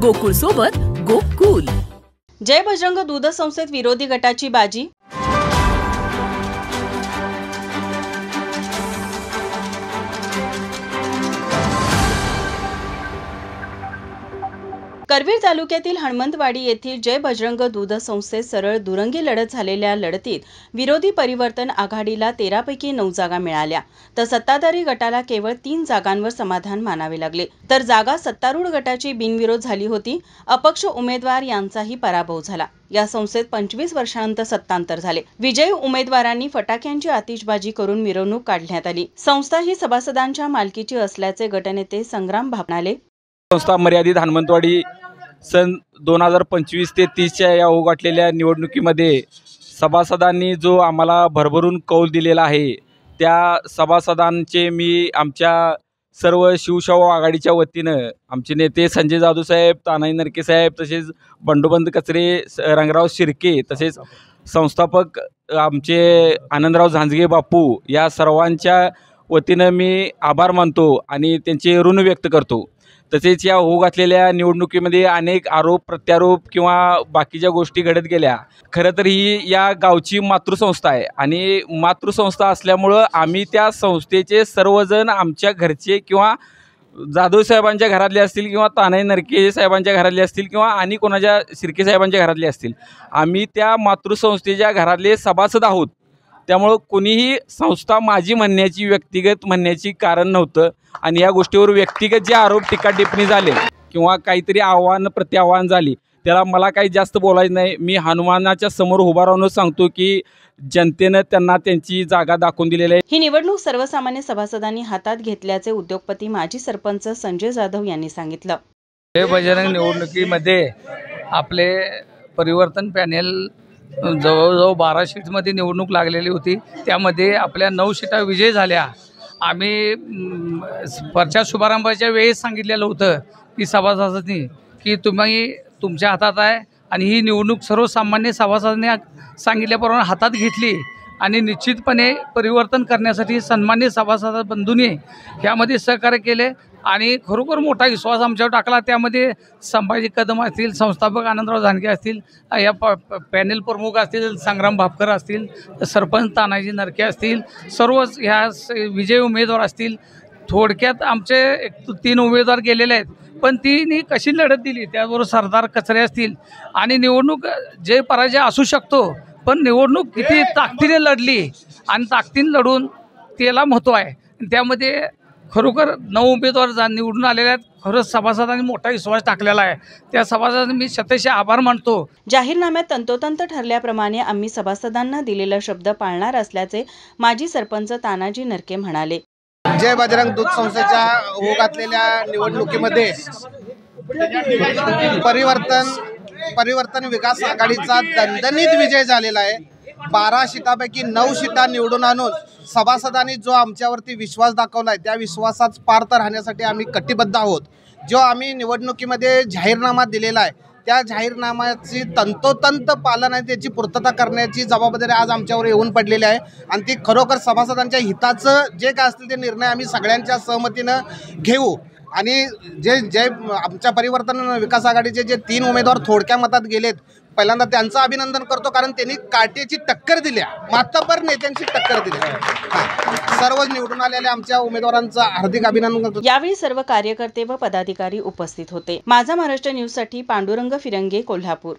गोकुळ सोबत गोकुल। जय बजरंग दूध संस्थेत विरोधी गटाची बाजी। करवीर तालुक्यातील हनुमंतवाडी येथील जय बजरंग दूध संस्थेत सरळ दुरंगी लढत झालेल्या लढतीत विरोधी परिवर्तन आघाडीला 13 पैकी 9 जागा मिळाल्या, तर सत्ताधारी गटाला केवळ 3 जागांवर समाधान मानावे लागले। तर जागा सत्तारूढ गटाची बिनविरोध झाली होती। अपक्ष उमेदवार यांचाही पराभव झाला। या संस्थेत 25 वर्षांनंतर सत्तांतर झाले। विजयी उमेदवारांनी फटाक्यांची आतिषबाजी करून मिरवणूक काढण्यात आली। संस्था ही सभासदांच्या मालकीची असल्याचे गटनेते संग्राम भाप म्हणाले। संस्था मर्यादित हनुमंतवाडी सन 2025 ते 30च्या या उघडलेल्या निवडणुकीमध्ये सभासदांनी जो आम्हाला भरभरून कौल दिलेला आहे, त्या सभासदांचे मी आमच्या सर्व शिवशाहू आघाडीच्या वतीनं आमचे नेते संजय जाधव साहेब, तानाजी नरके साहेब, तसेच बंडोबंद कचरे, रंगराव शिर्के, तसेच संस्थापक आमचे आनंदराव झांजगे बापू, या सर्वांच्या वतीनं मी आभार मानतो आणि त्यांचे ऋण व्यक्त करतो। तसेच या होऊ घातलेल्या निवडणुकीमध्ये अनेक आरोप प्रत्यारोप किंवा बाकीच्या गोष्टी घडत गेल्या। खरं तर ही या गावची मातृसंस्था आहे आणि मातृसंस्था असल्यामुळं आम्ही त्या संस्थेचे सर्वजण आमच्या घरचे किंवा जाधव साहेबांच्या घरातले असतील किंवा तानाजी नरके साहेबांच्या घरातले असतील किंवा आणि कोणाच्या शिर्के साहेबांच्या घरातले असतील, आम्ही त्या मातृसंस्थेच्या घरातले सभासद आहोत। त्यामुळं कोणीही संस्था माझी म्हणण्याची, व्यक्तिगत म्हणण्याची कारण नव्हतं आणि या गोष्टीवर व्यक्तिगत जे आरोप टीका टिप्पणी झाले किंवा काहीतरी आव्हान प्रत्याव्हान झाली, त्याला मला काही जास्त बोलायचं नाही। मी हनुमानाच्या समोर उभा राहून सांगतो की जनतेनं त्यांना त्यांची जागा दाखवून दिलेली आहे। ही निवडणूक सर्वसामान्य सभासदांनी हातात घेतल्याचे उद्योगपती माजी सरपंच संजय जाधव यांनी सांगितलं। जय बजरंग निवडणुकीमध्ये आपले परिवर्तन पॅनेल जवळजवळ 12 सीटमध्ये निवडणूक लागलेली होती। त्यामध्ये आपल्या 9 सीटा विजय झाल्या। आम्ही प्रचार शुभारंभाच्या वेळेस सांगितलेलं होतं की सभासदांनी की तुम्ही तुमच्या हातात आहे आणि ही निवडणूक सर्वसामान्य सभासदांनी सांगितल्याप्रमाणे हातात घेतली आणि निश्चितपणे परिवर्तन करण्यासाठी सन्मान्य सभासद बंधूंनी यामध्ये सहकार्य केले आणि खरोखर मोठा विश्वास आमच्यावर टाकला। त्यामध्ये संभाजी कदम असतील, संस्थापक आनंदराव झांजगे असतील, या पॅनेल प्रमुख असतील संग्राम भापकर असतील, सरपंच तानाजी नरके असतील, सर्वच ह्या विजयी उमेदवार असतील। थोडक्यात आमचे 3 उमेदवार गेलेले आहेत, पण तिने कशी लढत दिली, त्याचबरोबर सरदार कचरे असतील आणि निवडणूक जे पराजय असू शकतो, पण निवडणूक किती ताकदीने लढली आणि ताकदीने लढून त्याला महत्त्व आहे। त्यामध्ये खरोखर 9 उमेदवार निवडून आलेले आहेत। खरंच सभासदांनी मोठा विश्वास टाकलेला आहे। त्या सभासदांनी मी शतशः आभार मानतो। जाहीरनाम्यात तंतोतंत ठरल्याप्रमाणे आम्ही सभासदांना दिलेला शब्द पाळणार असल्याचे माजी सरपंच तानाजी नरके म्हणाले। जय बजरंग दूध संस्थेच्या होऊ घातलेल्या निवडणुकीमध्ये परिवर्तन विकास आघाडीचा दणदणीत विजय झालेला आहे। 12 सीटापैकी 9 सीटा निवडून आणून सभासदांनी जो आमच्यावरती विश्वास दाखवला आहे, त्या विश्वासात पार्थ राहण्यासाठी आम्ही कटिबद्ध आहोत। जो आम्ही निवडणुकीमध्ये जाहीरनामा दिलेला आहे, त्या जाहीरनाम्याची तंतोतंत पालन आहे, त्याची पूर्तता करण्याची जबाबदारी आज आमच्यावर येऊन पडलेली आहे आणि ती खरोखर सभासदांच्या हिताचं जे काय असतील ते निर्णय आम्ही सगळ्यांच्या सहमतीनं घेऊ आणि जे आमच्या परिवर्तन विकास आघाडीचे जे 3 उमेदवार थोडक्या मतात गेलेत, पहिल्यांदा त्यांचं अभिनंदन करतो, कारण त्यांनी काटेची टक्कर दिली, मातब्बर नेत्यांची टक्कर दिली। सर्व निवडून आलेल्या आमच्या उमेदवारांचं हार्दिक अभिनंदन करतो। यावेळी सर्व कार्यकर्ते व पदाधिकारी उपस्थित होते। माझा महाराष्ट्र न्यूज साठी पांडुरंग फिरंगे, कोल्हापूर।